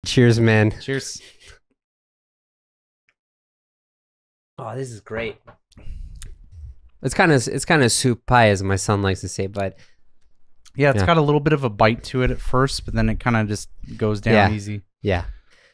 Cheers, man. Cheers. Oh, this is great. It's kind of soup pie, as my son likes to say, but Yeah, it's got a little bit of a bite to it at first, but then it kind of just goes down easy. Yeah.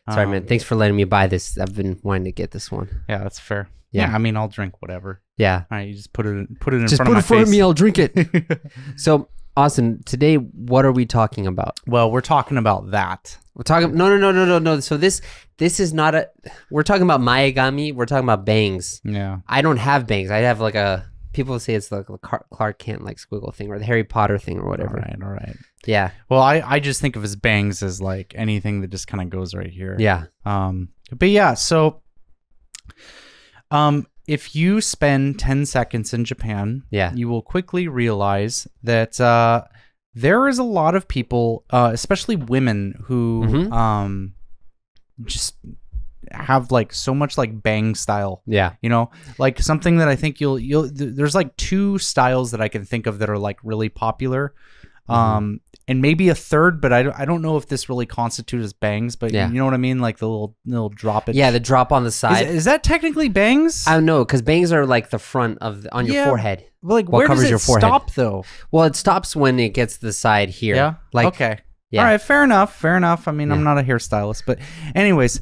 Sorry, man. Thanks for letting me buy this. I've been wanting to get this one. Yeah, that's fair. Yeah. I mean, I'll drink whatever. Yeah. All right, you just put it in front of my face. Just put it in front of me. I'll drink it. So, Austin, today, what are we talking about? Well, we're talking about that. We're talking. No. So this is not a. We're talking about Maegami. We're talking about bangs. Yeah. I don't have bangs. I have like a. People say it's like a Clark Kent like squiggle thing or the Harry Potter thing or whatever. All right. Yeah. Well, I just think of his bangs as like anything that just kind of goes right here. Yeah. But yeah, so if you spend 10 seconds in Japan, you will quickly realize that there is a lot of people, especially women, who just have like so much like bang style. Yeah. You know, like something that I think there's like two styles that I can think of that are like really popular. And maybe a third, but I don't know if this really constitutes as bangs, but you know what I mean? Like the little drop it. Yeah, the drop on the side. Is that technically bangs? I don't know, because bangs are like the front of on your forehead. Well, like where does it stop though? Well, it stops when it gets to the side here. Yeah. Like, okay. Yeah. All right. Fair enough. I mean, I'm not a hairstylist, but anyways,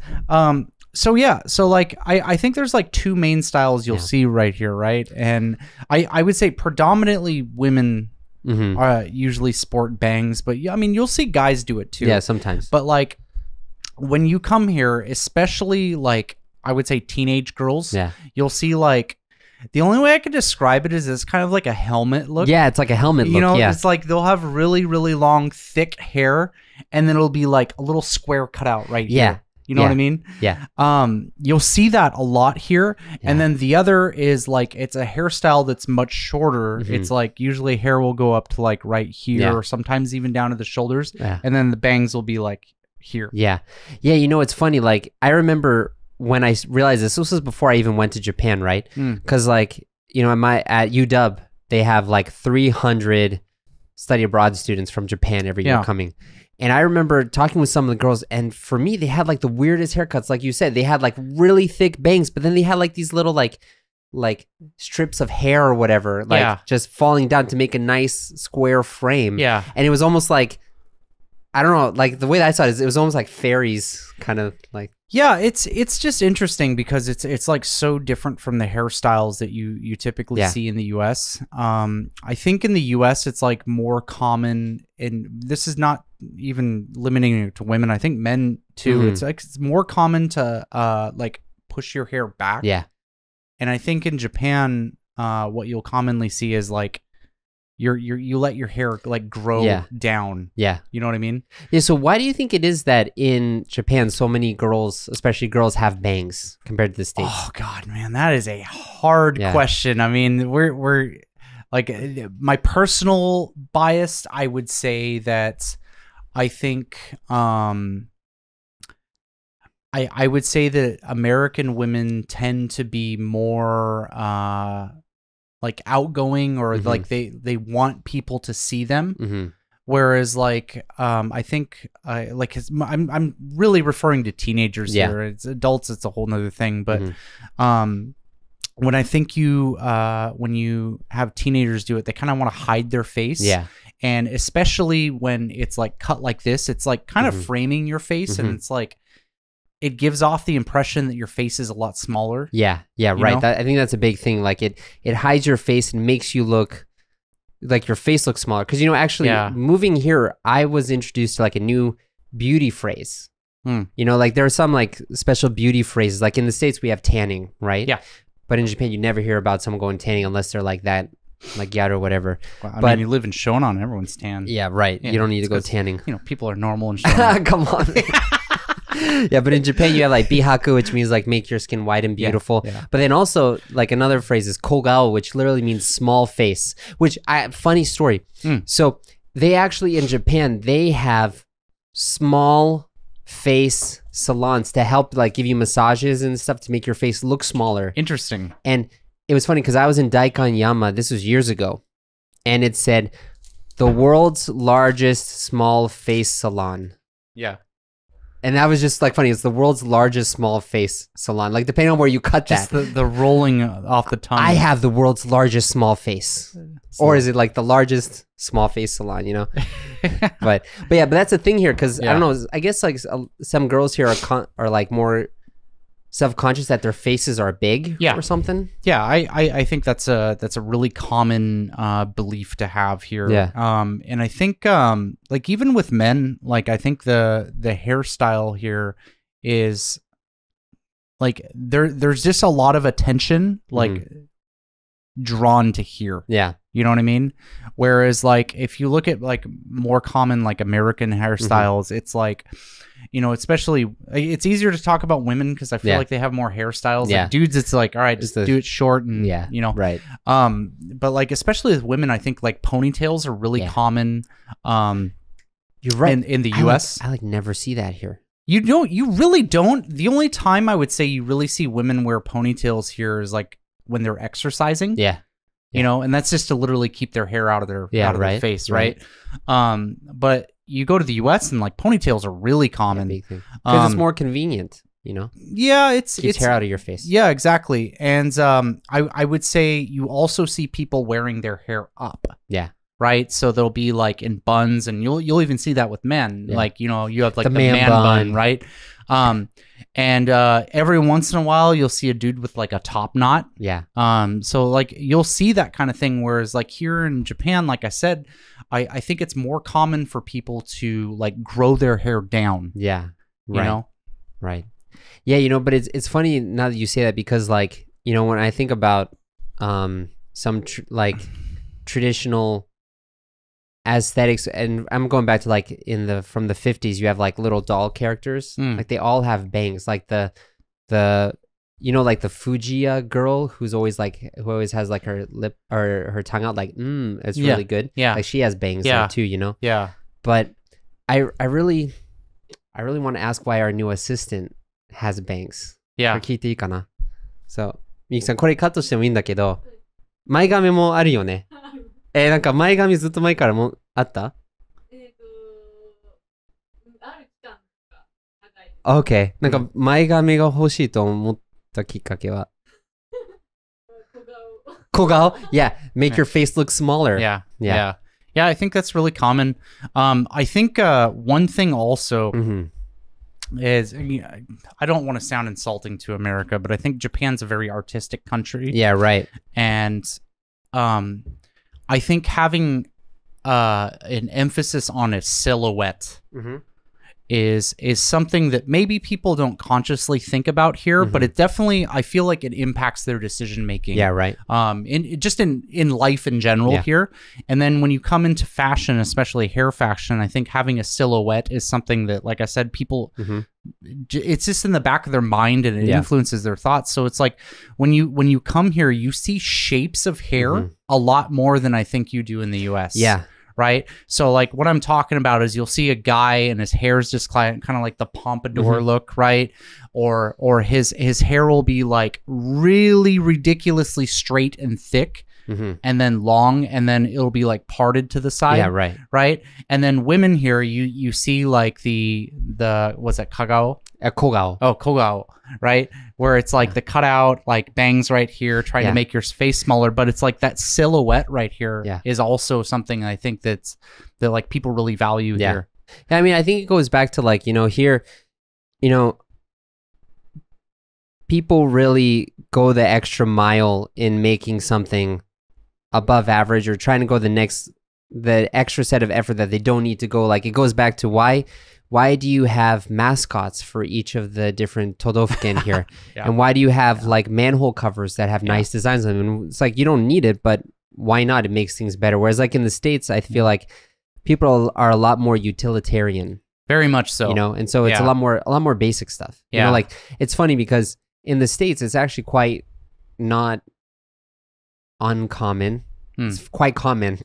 so yeah, so like I think there's like two main styles you'll see right here, right? And I would say predominantly women usually sport bangs, but I mean you'll see guys do it too. Yeah, sometimes. But like when you come here, especially like I would say teenage girls, you'll see like the only way I could describe it is it's kind of like a helmet look. Yeah, it's like a helmet look. You know, it's like they'll have really, really long, thick hair, and then it'll be like a little square cut out right here. You know what I mean? Yeah. You'll see that a lot here. And then the other is like, it's a hairstyle that's much shorter. It's like usually hair will go up to like right here or sometimes even down to the shoulders. And then the bangs will be like here. Yeah. Yeah. You know, it's funny. Like I remember when I realized this was before I even went to Japan, right? Cause like, you know, at UW, they have like 300 study abroad students from Japan every year coming. And I remember talking with some of the girls, and for me, they had like the weirdest haircuts. Like you said, they had like really thick bangs, but then they had like these little like strips of hair or whatever, like just falling down to make a nice square frame. Yeah. And it was almost like, I don't know, like the way that I saw it is it was almost like fairies kind of like. Yeah, it's just interesting because it's like so different from the hairstyles that you typically see in the US. I think in the US it's like more common, and this is not even limiting it to women. I think men too. It's like it's more common to like push your hair back. Yeah. And I think in Japan, what you'll commonly see is like you let your hair like grow down. Yeah. You know what I mean? Yeah. So why do you think it is that in Japan so many girls, especially girls, have bangs compared to the States? Oh God, man, that is a hard question. I mean, we're like my personal bias, I would say that I think I would say that American women tend to be more like outgoing, or like they want people to see them, whereas like I think like I'm really referring to teenagers here. It's adults, it's a whole nother thing, but when I think when you have teenagers do it, they kind of want to hide their face, and especially when it's like cut like this, it's like kind of framing your face, and it's like it gives off the impression that your face is a lot smaller. Yeah, right. I think that's a big thing. Like it hides your face and makes you look like your face looks smaller. Because, you know, actually moving here, I was introduced to like a new beauty phrase. You know, like there are some like special beauty phrases. Like in the States, we have tanning, right? Yeah. But in Japan, you never hear about someone going tanning unless they're like that, like Yada or whatever. Well, I mean, you live in Shonan, everyone's tan. Yeah, right. Yeah, you don't need to go tanning. You know, people are normal in Shonan. Come on. Yeah, but in Japan you have like bihaku, which means like make your skin white and beautiful. But then also like another phrase is kogao, which literally means small face. Which funny story. So they actually in Japan they have small face salons to help like give you massages and stuff to make your face look smaller. Interesting. And it was funny because I was in Daikanyama. This was years ago, and it said the world's largest small face salon. Yeah. And that was just like funny. It's the world's largest small face salon. Like depending on where you cut Just that. the rolling off the tongue. I have the world's largest small face. Or is it like the largest small face salon, you know? but that's the thing here because I don't know. I guess like some girls here are like more self-conscious that their faces are big or something. Yeah, I think that's a really common belief to have here. Yeah. And I think like even with men, like I think the hairstyle here is like there's just a lot of attention like drawn to here. Yeah. You know what I mean? Whereas like if you look at like more common like American hairstyles, it's like, you know, especially it's easier to talk about women because I feel like they have more hairstyles. Like dudes, it's like, all right, just do it short and you know, right. But like especially with women, I think like ponytails are really common. You're right. In the US. I like never see that here. You really don't. The only time I would say you really see women wear ponytails here is like when they're exercising. Yeah. You know, and that's just to literally keep their hair out of their their face, right? But you go to the US and like ponytails are really common because it's more convenient, you know. Yeah, it's hair out of your face. Yeah, exactly. And I would say you also see people wearing their hair up. Yeah. Right, so they'll be like in buns, and you'll even see that with men. Yeah. Like, you know, you have like the man bun, right? And every once in a while you'll see a dude with like a top knot. Yeah. So like you'll see that kind of thing. Whereas like here in Japan, like I said, I think it's more common for people to like grow their hair down. Yeah. Right. You know? Right. Yeah, you know, but it's funny now that you say that because like, you know, when I think about some like traditional aesthetics, and I'm going back to like from the 50s, you have like little doll characters, like they all have bangs, like the you know, like the Fujiya girl who always has like her lip or her tongue out, like it's really good. Yeah, like she has bangs there too, you know. Yeah, but I really want to ask why our new assistant has bangs. Yeah, これ聞いていいかな? So みゆきさん、これカットしてもいいんだけど、前髪もあるよね。なんか前髪ずっと前からもあった？OK。なんか前髪が欲しいと思ったきっかけは小顔? Yeah. Make your face look smaller. Yeah, I think that's really common. I think one thing also is, I don't want to sound insulting to America, but I think Japan's a very artistic country. Yeah, right. And I think having an emphasis on a silhouette is something that maybe people don't consciously think about here, but it definitely, I feel like it impacts their decision making. Yeah, right. In life in general here. And then when you come into fashion, especially hair fashion, I think having a silhouette is something that, like I said, people it's just in the back of their mind and it influences their thoughts. So it's like when you come here, you see shapes of hair a lot more than I think you do in the US. Yeah. Right. So like what I'm talking about is you'll see a guy and his hair's just kind of like the pompadour look, right? Or his hair will be like really ridiculously straight and thick. And then long, and then it'll be like parted to the side. Yeah, right. Right. And then women here, you see like the what's that, kagao? Kogao. Oh, kogao, right? Where it's like the cutout, like bangs right here, trying to make your face smaller, but it's like that silhouette right here is also something I think that like people really value here. Yeah, I mean, I think it goes back to like, you know, here, you know, people really go the extra mile in making something above average or trying to go the extra set of effort that they don't need to go. Like it goes back to why do you have mascots for each of the different todofuken here? And why do you have like manhole covers that have nice designs on them? And it's like, you don't need it, but why not? It makes things better. Whereas like in the States, I feel like people are a lot more utilitarian. Very much so. You know, and so it's a lot more basic stuff. You know, like it's funny because in the States, it's actually quite not uncommon. It's quite common.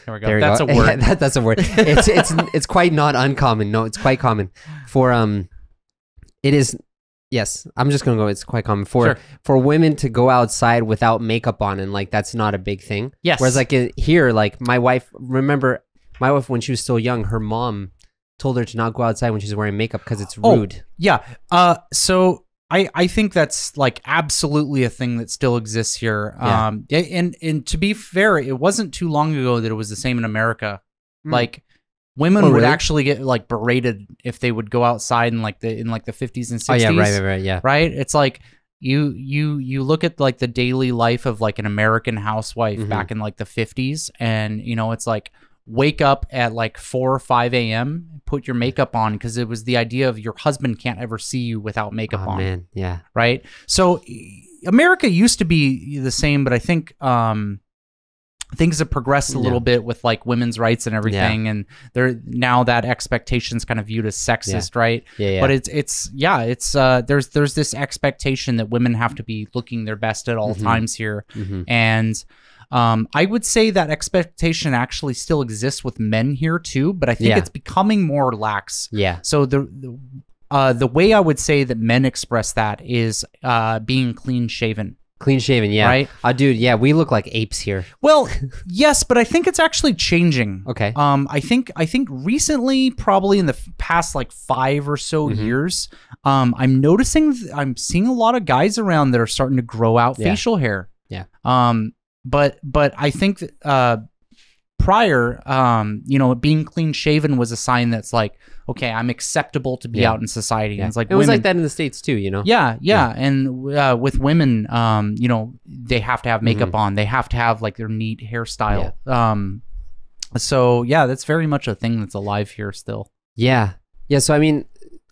There we go. That's a word. That's a word. It's quite not uncommon. No, it's quite common for it is. Yes, I'm just gonna go. It's quite common for women to go outside without makeup on, and like that's not a big thing. Yes. Whereas like here, like my wife when she was still young, her mom told her to not go outside when she's wearing makeup because it's rude. Yeah. So I think that's like absolutely a thing that still exists here. Yeah. And to be fair, it wasn't too long ago that it was the same in America. Like women would actually get like berated if they would go outside in like the 50s and 60s. Oh yeah, right, yeah. Right? It's like you look at like the daily life of like an American housewife back in like the 50s, and you know, it's like wake up at like 4 or 5 a.m., put your makeup on, because it was the idea of your husband can't ever see you without makeup on. Man, yeah. Right? So America used to be the same, but I think things have progressed a little bit with like women's rights and everything, and they're now that expectation's kind of viewed as sexist, right? Yeah. But it's there's this expectation that women have to be looking their best at all times here, and I would say that expectation actually still exists with men here too, but I think it's becoming more lax. Yeah. So the way I would say that men express that is being clean shaven. Clean shaven, yeah. Right? Dude, yeah, we look like apes here. Well, yes, but I think it's actually changing. Okay. I think recently, probably in the past like 5 or so years, I'm noticing I'm seeing a lot of guys around that are starting to grow out facial hair. Yeah. But I think that, prior, you know, being clean shaven was a sign that's like, okay, I'm acceptable to be out in society. And it's like it was like that in the States too, you know. Yeah. And with women, you know, they have to have makeup on. They have to have like their neat hairstyle. So yeah, that's very much a thing that's alive here still. Yeah. So I mean,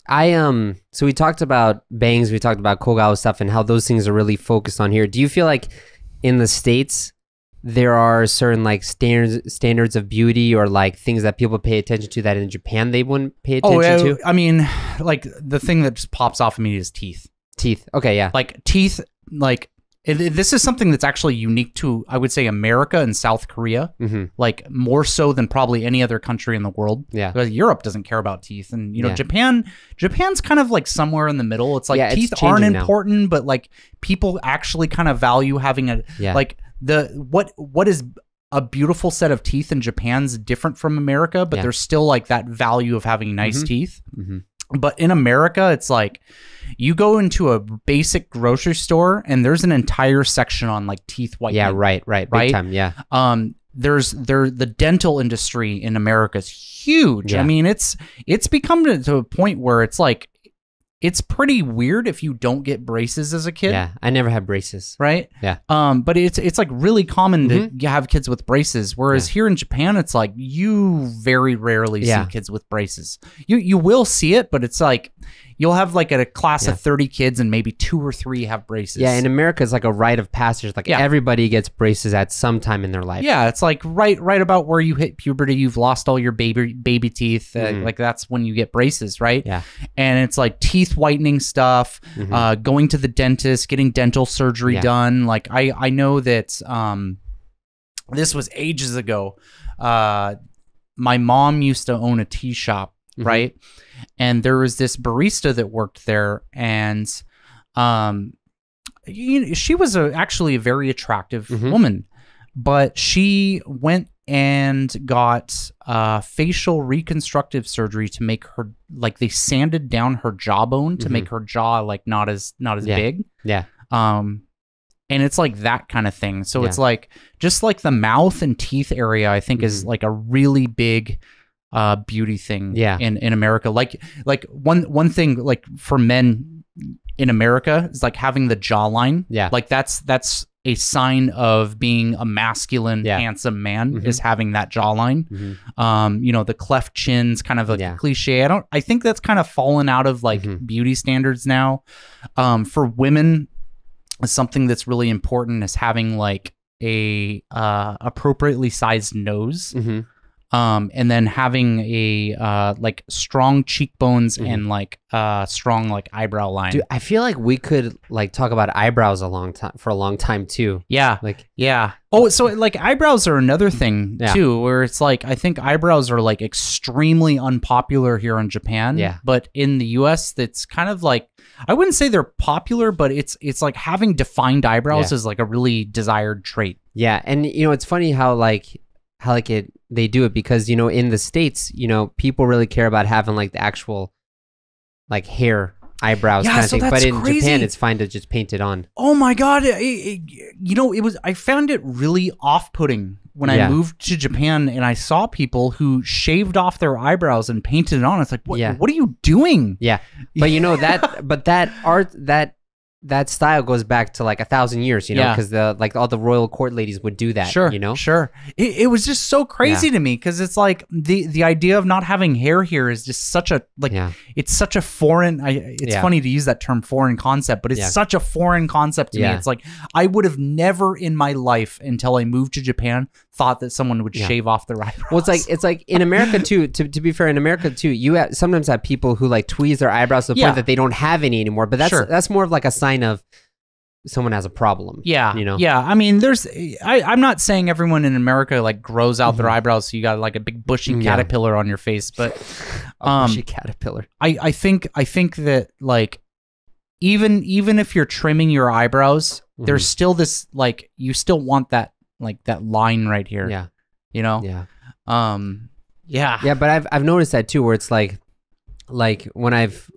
so we talked about bangs, we talked about Kogawa stuff, and how those things are really focused on here. Do you feel like in the States there are certain like standards of beauty, or like things that people pay attention to that in Japan they wouldn't pay attention to? I mean, like the thing that just pops off of me is teeth. Okay, yeah. Like teeth, like this is something that's actually unique to, I would say, America and South Korea, like more so than probably any other country in the world. Yeah. Because Europe doesn't care about teeth, and you know, Japan's kind of like somewhere in the middle. It's like teeth aren't important, but like people actually kind of value having a like what is a beautiful set of teeth in Japan's different from America, but there's still like that value of having nice teeth. But in America, it's like you go into a basic grocery store and there's an entire section on like teeth whitening. Yeah, right. Big time, yeah. The dental industry in America is huge. Yeah. I mean, it's become to a point where it's like, it's pretty weird if you don't get braces as a kid. Yeah, I never had braces. Right? Yeah. But it's like really common to have kids with braces, whereas here in Japan, it's like you very rarely see kids with braces. You will see it, but it's like you'll have like a class of 30 kids and maybe 2 or 3 have braces. Yeah, in America, it's like a rite of passage. Like everybody gets braces at some time in their life. Yeah, it's like right about where you hit puberty, you've lost all your baby teeth. Like that's when you get braces, right? Yeah. And it's like teeth whitening stuff, going to the dentist, getting dental surgery done. Like I know that this was ages ago. My mom used to own a tea shop, right? And there was this barista that worked there, and she was actually a very attractive woman, but she went and got facial reconstructive surgery to make her, like, they sanded down her jawbone to make her jaw like not as big. Yeah. And it's like that kind of thing. So it's like just like the mouth and teeth area, I think is like a really big beauty thing in America. Like one thing, like for men in America, is like having the jawline. Yeah. Like that's a sign of being a masculine, handsome man, is having that jawline. You know, the cleft chin's kind of a cliche. I think that's kind of fallen out of like beauty standards now. For women, something that's really important is having like a appropriately sized nose. And then having a like strong cheekbones and like strong like eyebrow line. Dude, I feel like we could like talk about eyebrows for a long time too. Yeah. Like Oh, so like eyebrows are another thing too, where it's like I think eyebrows are like extremely unpopular here in Japan. Yeah. But in the US, that's kind of like, I wouldn't say they're popular, but it's like having defined eyebrows is like a really desired trait. Yeah, and you know it's funny how it they do it because, you know, in the States, you know, people really care about having like the actual like hair, eyebrows kind of thing. But in Japan, it's fine to just paint it on. Oh my God. You know, I found it really off-putting when I moved to Japan and I saw people who shaved off their eyebrows and painted it on. It's like, what are you doing? Yeah. But you know, that art, that style goes back to like 1,000 years, you know, because like all the royal court ladies would do that. Sure, you know, It was just so crazy to me because it's like the idea of not having hair here is just such a it's such a foreign. It's funny to use that term, foreign concept, but it's such a foreign concept to me. It's like I would have never in my life until I moved to Japan thought that someone would shave off their eyebrows. Well, it's like in America too. To be fair, in America too, you sometimes have people who like tweeze their eyebrows to the point that they don't have any anymore. But that's more of like a sign of someone has a problem. Yeah, you know. Yeah, I mean, I'm not saying everyone in America like grows out their eyebrows, so you got like a big bushy caterpillar on your face, but bushy caterpillar. I think that like even if you're trimming your eyebrows, there's still this like you still want that like that line right here. Yeah, you know. Yeah. Yeah. But I've noticed that too, where it's like when I've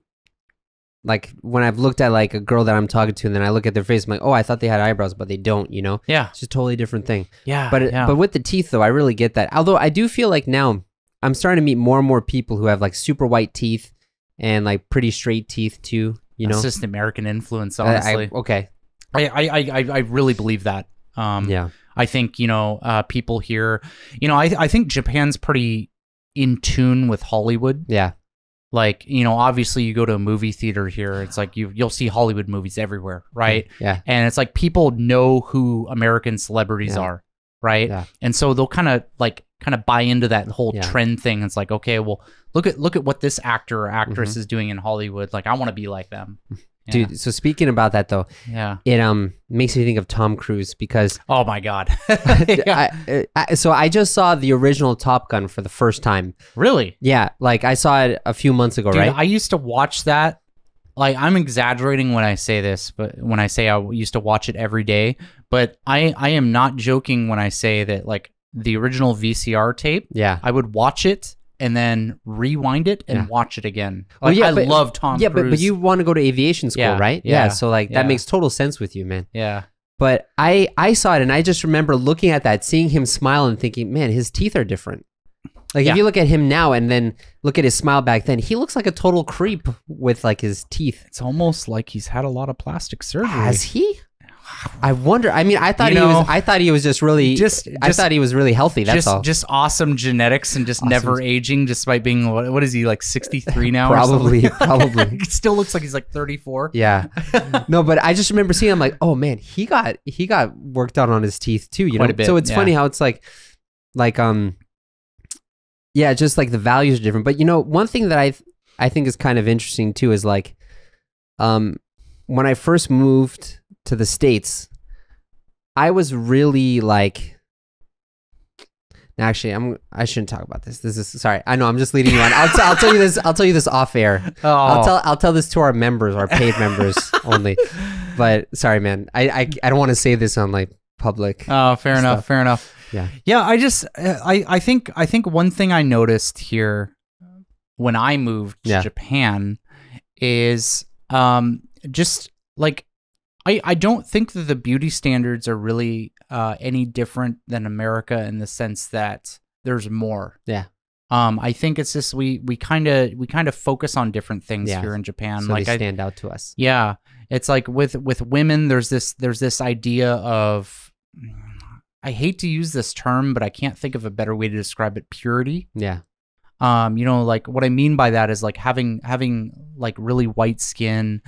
looked at like a girl that I'm talking to, and then I look at their face, I'm like, oh, I thought they had eyebrows, but they don't, you know? Yeah. It's just a totally different thing. Yeah. But with the teeth, though, I really get that. Although I do feel like now I'm starting to meet more and more people who have like super white teeth and like pretty straight teeth too, you know? It's just American influence, honestly. Okay. I really believe that. Yeah. I think, you know, people here, you know, I think Japan's pretty in tune with Hollywood. Yeah. Like, you know, obviously you go to a movie theater here, it's like you'll see Hollywood movies everywhere, right? Yeah. And it's like people know who American celebrities are, right? Yeah. And so they'll kind of buy into that whole trend thing. It's like, okay, well, look at what this actor or actress is doing in Hollywood. Like, I want to be like them. Dude, so speaking about that though, it makes me think of Tom Cruise because oh my God. So I just saw the original Top Gun for the first time. Really? Yeah, like I saw it a few months ago, right? I used to watch that. Like, I'm exaggerating when I say this, but when I say I used to watch it every day, but I am not joking when I say that like the original VCR tape, I would watch it and then rewind it and watch it again. Like, I love Tom Cruise. Yeah, but you want to go to aviation school, right? Yeah. So like that makes total sense with you, man. Yeah. But I saw it and I just remember looking at that, seeing him smile and thinking, man, his teeth are different. Like if you look at him now and then look at his smile back then, he looks like a total creep with like his teeth. It's almost like he's had a lot of plastic surgery. Has he? I wonder. I mean, I thought he was just really. I thought he was really healthy. That's all. Just awesome genetics and just never aging, despite being what is he like 63 now? Probably. He still looks like he's like 34. Yeah. No, but I just remember seeing him like, oh man, he got worked out on his teeth too. You know, so it's funny how it's like, yeah, just like the values are different. But you know, one thing that I think is kind of interesting too is like, when I first moved to the States, I was really like, actually, I shouldn't talk about this. This is sorry. I know I'm just leading you on. I'll tell you this. I'll tell you this off air. Oh. I'll tell this to our members, our paid members only. But sorry, man. I don't want to say this on like public. Oh, fair enough. Yeah. Yeah. I think one thing I noticed here when I moved to Japan is just like I don't think that the beauty standards are really any different than America in the sense that there's more. Yeah. I think it's just we kind of focus on different things here in Japan. So like they stand out to us. Yeah. It's like with women, there's this idea of, I hate to use this term, but I can't think of a better way to describe it, purity. Yeah. You know, like what I mean by that is like having like really white skin.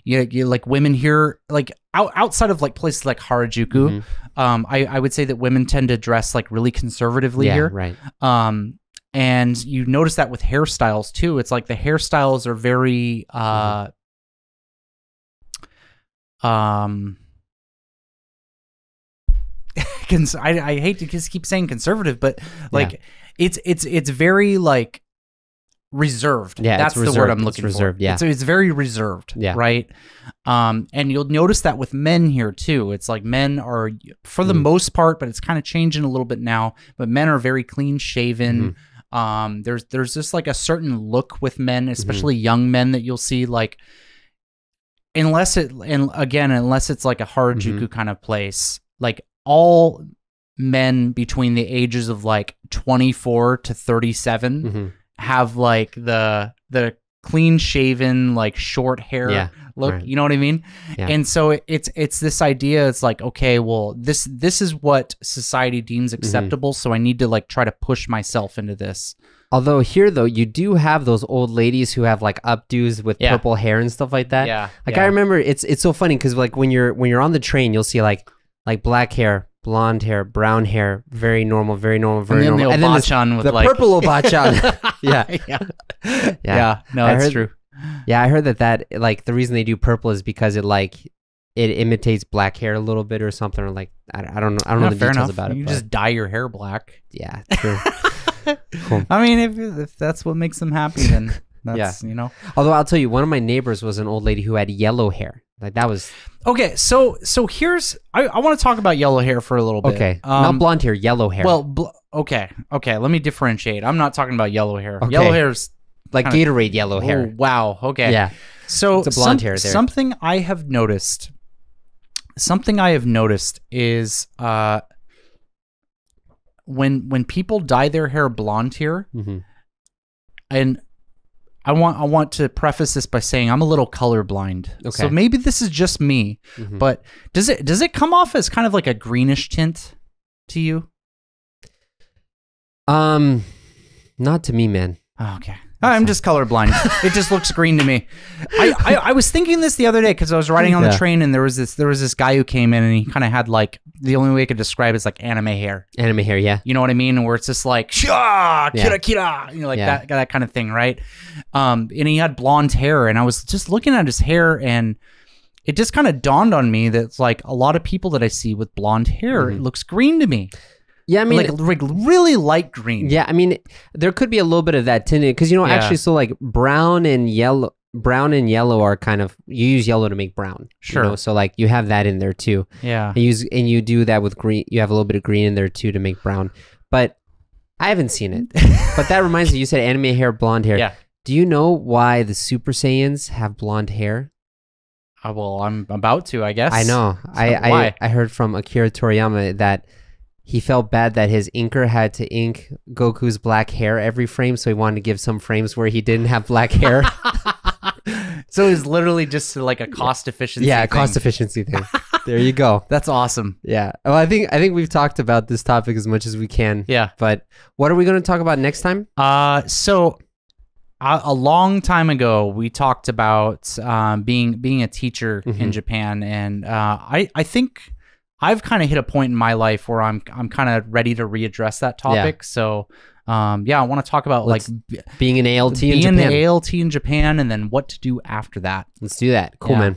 You like women here, like outside of like places like Harajuku, I would say that women tend to dress like really conservatively here. Right. And you notice that with hairstyles too. It's like the hairstyles are very, I hate to just keep saying conservative, but like it's very like reserved. Yeah, that's the word I'm looking for. Reserved, yeah. It's very reserved, right? And you'll notice that with men here too. It's like men are, for the most part, but it's kind of changing a little bit now. But men are very clean shaven. There's just like a certain look with men, especially young men, that you'll see like, unless it's like a Harajuku kind of place, like all men between the ages of like 24 to 37 have like the clean shaven, like short hair look. Right. You know what I mean? Yeah. And so it's this idea. It's like, okay, well, this is what society deems acceptable. So I need to like try to push myself into this. Although here though, you do have those old ladies who have like updos with purple hair and stuff like that. Yeah. Like I remember it's so funny because like when you're on the train, you'll see like black hair, blonde hair, brown hair, very normal, very normal, very normal. And then the purple obachan. Yeah. No, that's true. Yeah, I heard that like the reason they do purple is because it imitates black hair a little bit or something, or like I don't know the details about it. You just dye your hair black. Yeah, true. Cool. I mean, if that's what makes them happy, then that's you know. Although I'll tell you, one of my neighbors was an old lady who had yellow hair. Like that was okay. So here's I want to talk about yellow hair for a little bit. Okay, not blonde hair, yellow hair. Well, okay. Let me differentiate. I'm not talking about yellow hair. Okay. Yellow hair's like Gatorade yellow hair. Oh, wow. Okay. Yeah. So it's a blonde hair there. Something I have noticed is when people dye their hair blonde here, and I want to preface this by saying I'm a little colorblind. Okay. So maybe this is just me, but does it come off as kind of like a greenish tint to you? Not to me, man. Oh, okay. I'm just colorblind. It just looks green to me. I was thinking this the other day because I was riding on the train and there was this guy who came in and he kind of had like, the only way I could describe it is like anime hair. Anime hair, yeah. You know what I mean? Where it's just like, kira, kira, you know, like that kind of thing, right? And he had blonde hair and I was just looking at his hair and it just kind of dawned on me that it's like a lot of people that I see with blonde hair, it looks green to me. Yeah, I mean, like really light green. Yeah, I mean, there could be a little bit of that tinted because actually, so like brown and yellow are kind of, you use yellow to make brown. Sure. You know? So like you have that in there too. Yeah. And you do that with green. You have a little bit of green in there too to make brown. But I haven't seen it. But that reminds me, you said anime hair, blonde hair. Yeah. Do you know why the Super Saiyans have blonde hair? Well, I'm about to, I guess. I know. So why? I heard from Akira Toriyama that he felt bad that his inker had to ink Goku's black hair every frame, so he wanted to give some frames where he didn't have black hair. So it's literally just like a cost efficiency thing. Cost efficiency thing. There you go. That's awesome. Yeah. Well, I think we've talked about this topic as much as we can. Yeah. But what are we going to talk about next time? So a long time ago, we talked about being a teacher in Japan, and I think I've kind of hit a point in my life where I'm kind of ready to readdress that topic. Yeah. So, I want to talk about being an ALT in Japan. Being an ALT in Japan and then what to do after that. Let's do that. Cool, man.